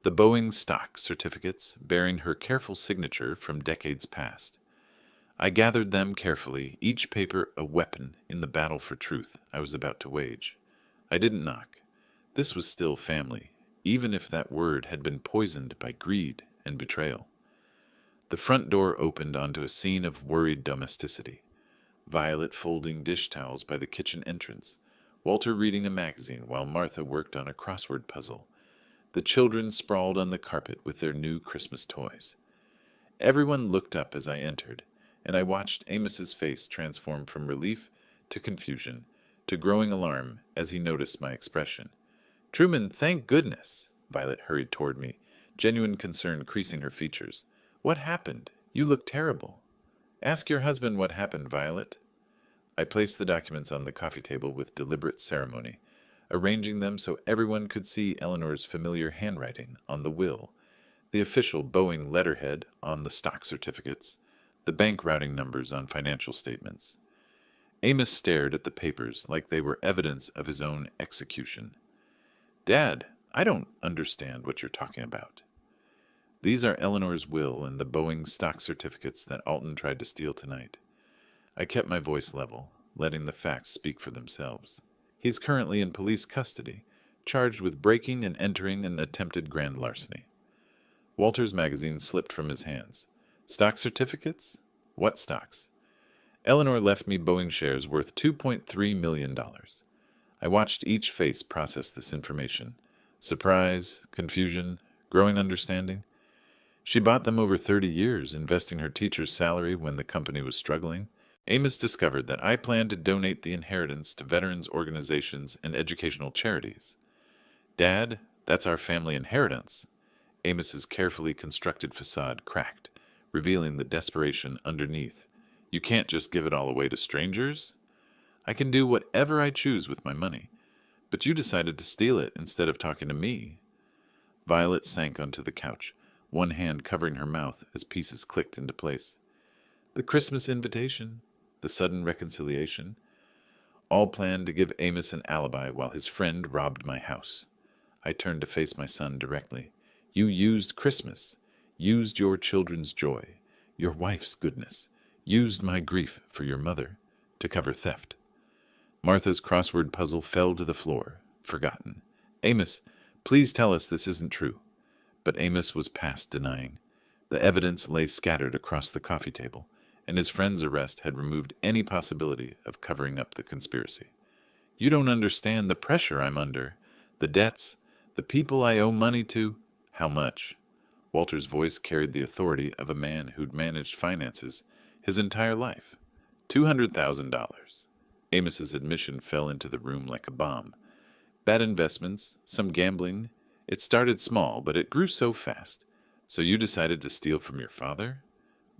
The Boeing stock certificates, bearing her careful signature from decades past. I gathered them carefully, each paper a weapon in the battle for truth I was about to wage. I didn't knock. This was still family, even if that word had been poisoned by greed and betrayal. The front door opened onto a scene of worried domesticity. Violet folding dish towels by the kitchen entrance, Walter reading a magazine while Martha worked on a crossword puzzle. The children sprawled on the carpet with their new Christmas toys. Everyone looked up as I entered, and I watched Amos's face transform from relief to confusion to growing alarm as he noticed my expression. Truman, thank goodness! Violet hurried toward me, genuine concern creasing her features. What happened? You look terrible. Ask your husband what happened, Violet. I placed the documents on the coffee table with deliberate ceremony, arranging them so everyone could see Eleanor's familiar handwriting on the will, the official Boeing letterhead on the stock certificates, the bank routing numbers on financial statements. Amos stared at the papers like they were evidence of his own execution. Dad, I don't understand what you're talking about. These are Eleanor's will and the Boeing stock certificates that Alton tried to steal tonight. I kept my voice level, letting the facts speak for themselves. He's currently in police custody, charged with breaking and entering an attempted grand larceny. Walter's magazine slipped from his hands. Stock certificates? What stocks? Eleanor left me Boeing shares worth $2.3 million. I watched each face process this information. Surprise, confusion, growing understanding. She bought them over 30 years, investing her teacher's salary when the company was struggling. Amos discovered that I planned to donate the inheritance to veterans organizations and educational charities. Dad, that's our family inheritance. Amos's carefully constructed facade cracked, revealing the desperation underneath. You can't just give it all away to strangers? I can do whatever I choose with my money, but you decided to steal it instead of talking to me. Violet sank onto the couch, one hand covering her mouth as pieces clicked into place. The Christmas invitation, the sudden reconciliation, all planned to give Amos an alibi while his friend robbed my house. I turned to face my son directly. You used Christmas, used your children's joy, your wife's goodness, used my grief for your mother to cover theft. Martha's crossword puzzle fell to the floor, forgotten. Amos, please tell us this isn't true. But Amos was past denying. The evidence lay scattered across the coffee table, and his friend's arrest had removed any possibility of covering up the conspiracy. You don't understand the pressure I'm under, the debts, the people I owe money to. How much? Walter's voice carried the authority of a man who'd managed finances his entire life. $200,000. Amos's admission fell into the room like a bomb. Bad investments, some gambling. It started small, but it grew so fast. So you decided to steal from your father?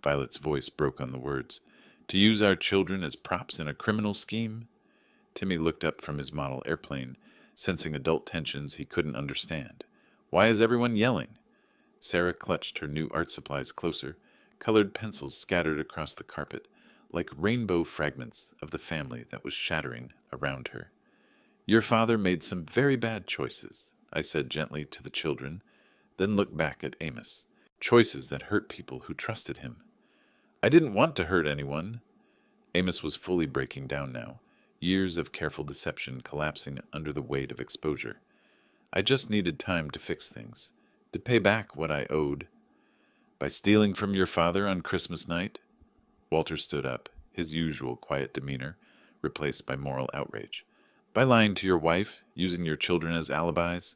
Violet's voice broke on the words. To use our children as props in a criminal scheme? Timmy looked up from his model airplane, sensing adult tensions he couldn't understand. Why is everyone yelling? Sarah clutched her new art supplies closer, colored pencils scattered across the carpet, like rainbow fragments of the family that was shattering around her. Your father made some very bad choices, I said gently to the children, then looked back at Amos. Choices that hurt people who trusted him. I didn't want to hurt anyone. Amos was fully breaking down now, years of careful deception collapsing under the weight of exposure. I just needed time to fix things, to pay back what I owed. By stealing from your father on Christmas night? Walter stood up, his usual quiet demeanor replaced by moral outrage. By lying to your wife, using your children as alibis?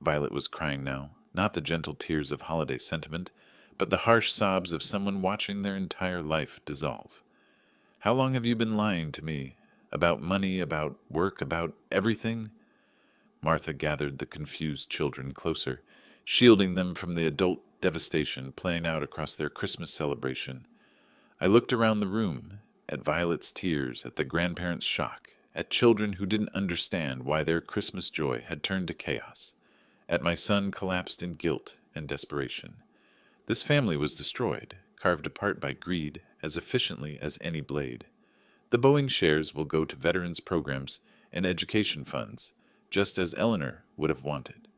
Violet was crying now, not the gentle tears of holiday sentiment, but the harsh sobs of someone watching their entire life dissolve. How long have you been lying to me? About money, about work, about everything? Martha gathered the confused children closer, shielding them from the adult devastation playing out across their Christmas celebration. I looked around the room, at Violet's tears, at the grandparents' shock, at children who didn't understand why their Christmas joy had turned to chaos, at my son collapsed in guilt and desperation. This family was destroyed, carved apart by greed as efficiently as any blade. The Boeing shares will go to veterans programs and education funds, just as Eleanor would have wanted.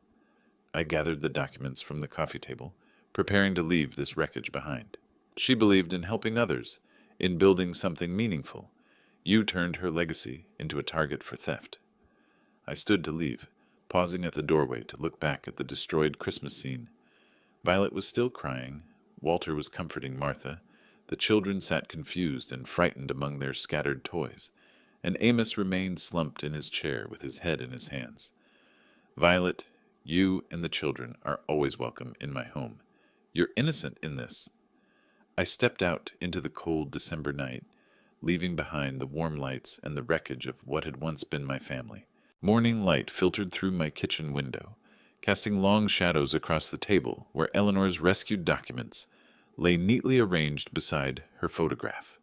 I gathered the documents from the coffee table, preparing to leave this wreckage behind. She believed in helping others, in building something meaningful. You turned her legacy into a target for theft. I stood to leave, pausing at the doorway to look back at the destroyed Christmas scene. Violet was still crying. Walter was comforting Martha. The children sat confused and frightened among their scattered toys, and Amos remained slumped in his chair with his head in his hands. Violet, you and the children are always welcome in my home. You're innocent in this. I stepped out into the cold December night, leaving behind the warm lights and the wreckage of what had once been my family. Morning light filtered through my kitchen window, casting long shadows across the table where Eleanor's rescued documents lay neatly arranged beside her photograph.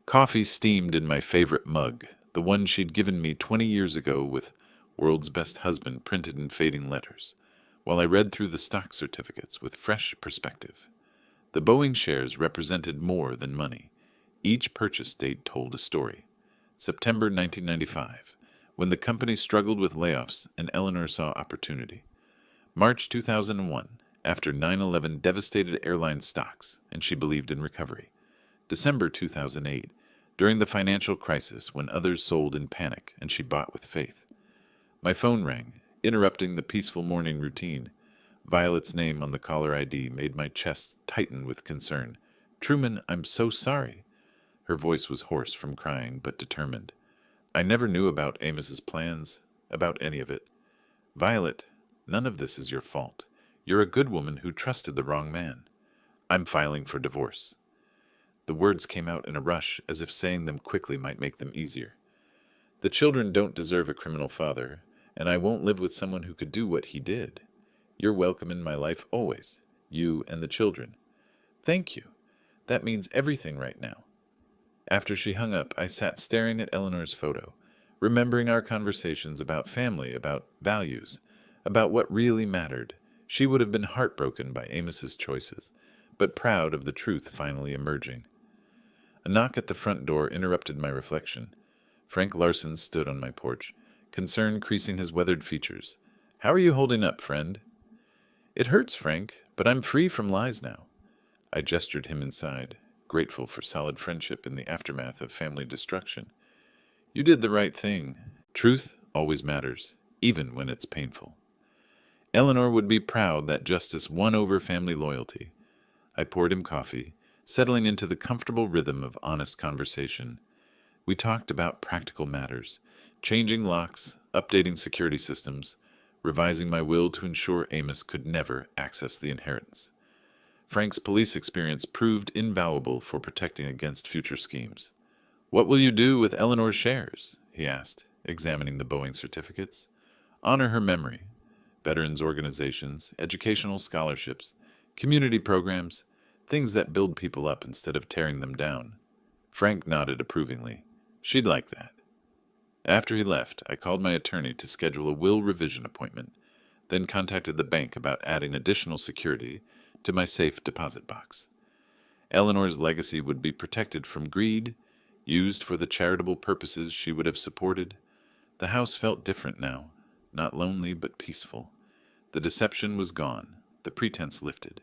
Coffee steamed in my favorite mug, the one she'd given me 20 years ago with "World's Best Husband" printed in fading letters, while I read through the stock certificates with fresh perspective. The Boeing shares represented more than money. Each purchase date told a story. September 1995, when the company struggled with layoffs and Eleanor saw opportunity. March 2001, after 9/11 devastated airline stocks and she believed in recovery. December 2008, during the financial crisis when others sold in panic and she bought with faith. My phone rang, interrupting the peaceful morning routine. Violet's name on the caller ID made my chest tighten with concern. Truman, I'm so sorry. Her voice was hoarse from crying, but determined. I never knew about Amos's plans, about any of it. Violet, none of this is your fault. You're a good woman who trusted the wrong man. I'm filing for divorce. The The words came out in a rush, as if saying them quickly might make them easier. The children don't deserve a criminal father, and I won't live with someone who could do what he did. You're welcome in my life always, you and the children. Thank you. That means everything right now. After she hung up, I sat staring at Eleanor's photo, remembering our conversations about family, about values, about what really mattered. She would have been heartbroken by Amos's choices, but proud of the truth finally emerging. A knock at the front door interrupted my reflection. Frank Larson stood on my porch, concern creasing his weathered features. "How are you holding up, friend?" "It hurts, Frank, but I'm free from lies now." I gestured him inside, grateful for solid friendship in the aftermath of family destruction. "You did the right thing. Truth always matters, even when it's painful." Eleanor would be proud that justice won over family loyalty. I poured him coffee, settling into the comfortable rhythm of honest conversation. We talked about practical matters, changing locks, updating security systems, revising my will to ensure Amos could never access the inheritance. Frank's police experience proved invaluable for protecting against future schemes. "What will you do with Eleanor's shares?" he asked, examining the Boeing certificates. "Honor her memory. Veterans organizations, educational scholarships, community programs, things that build people up instead of tearing them down." Frank nodded approvingly. "She'd like that." After he left, I called my attorney to schedule a will revision appointment, then contacted the bank about adding additional security to my safe deposit box. Eleanor's legacy would be protected from greed, used for the charitable purposes she would have supported. The house felt different now, not lonely but peaceful. The deception was gone, the pretense lifted.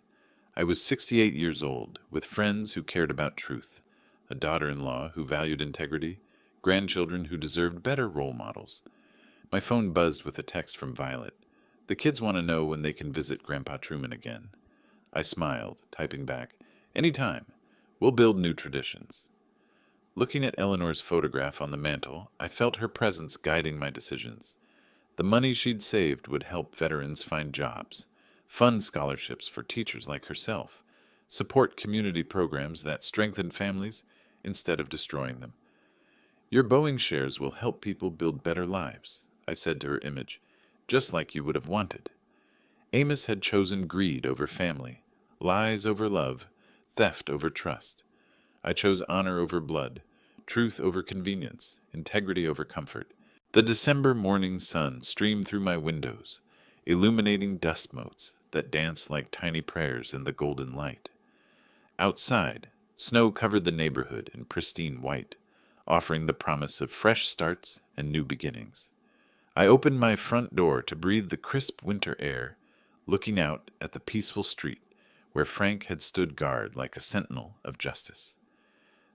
I was 68 years old, with friends who cared about truth, a daughter-in-law who valued integrity, grandchildren who deserved better role models. My phone buzzed with a text from Violet. "The kids want to know when they can visit Grandpa Truman again." I smiled, typing back, "Anytime. We'll build new traditions." Looking at Eleanor's photograph on the mantel, I felt her presence guiding my decisions. The money she'd saved would help veterans find jobs, fund scholarships for teachers like herself, support community programs that strengthen families instead of destroying them. "Your Boeing shares will help people build better lives," I said to her image, "just like you would have wanted." Amos had chosen greed over family, lies over love, theft over trust. I chose honor over blood, truth over convenience, integrity over comfort. The December morning sun streamed through my windows, illuminating dust motes that danced like tiny prayers in the golden light. Outside, snow covered the neighborhood in pristine white, offering the promise of fresh starts and new beginnings. I opened my front door to breathe the crisp winter air, looking out at the peaceful street where Frank had stood guard like a sentinel of justice.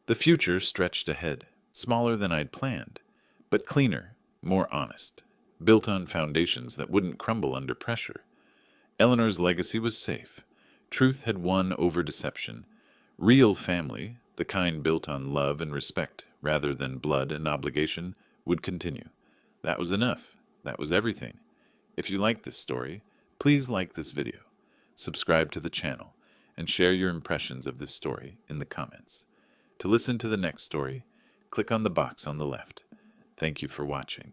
The future stretched ahead, smaller than I'd planned, but cleaner, more honest, built on foundations that wouldn't crumble under pressure. Eleanor's legacy was safe. Truth had won over deception. Real family, the kind built on love and respect rather than blood and obligation, would continue. That was enough. That was everything. If you like this story, please like this video, subscribe to the channel, and share your impressions of this story in the comments. To listen to the next story, click on the box on the left. Thank you for watching.